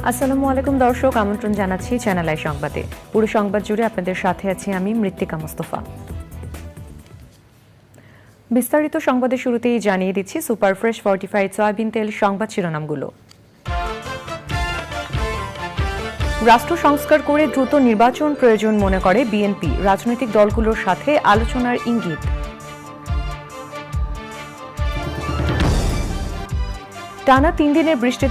আসসালামু আলাইকুম দর্শক, আমন্ত্রণ জানাচ্ছি চ্যানেল আই সংবাদে। পুরো সংবাদ জুড়ে আপনাদের সাথে আছি আমি মৃত্তিকা মোস্তফা। বিস্তারিত সংবাদের শুরুতেই জানিয়ে দিচ্ছি সুপার ফ্রেশ ফর্টিফাইড সয়াবিন তেল সংবাদ শিরোনামগুলো। রাষ্ট্র সংস্কার করে দ্রুত নির্বাচন প্রয়োজন মনে করে বিএনপি, রাজনৈতিক দলগুলোর সাথে আলোচনার ইঙ্গিত। টানা 3 দিনের বৃষ্টিতে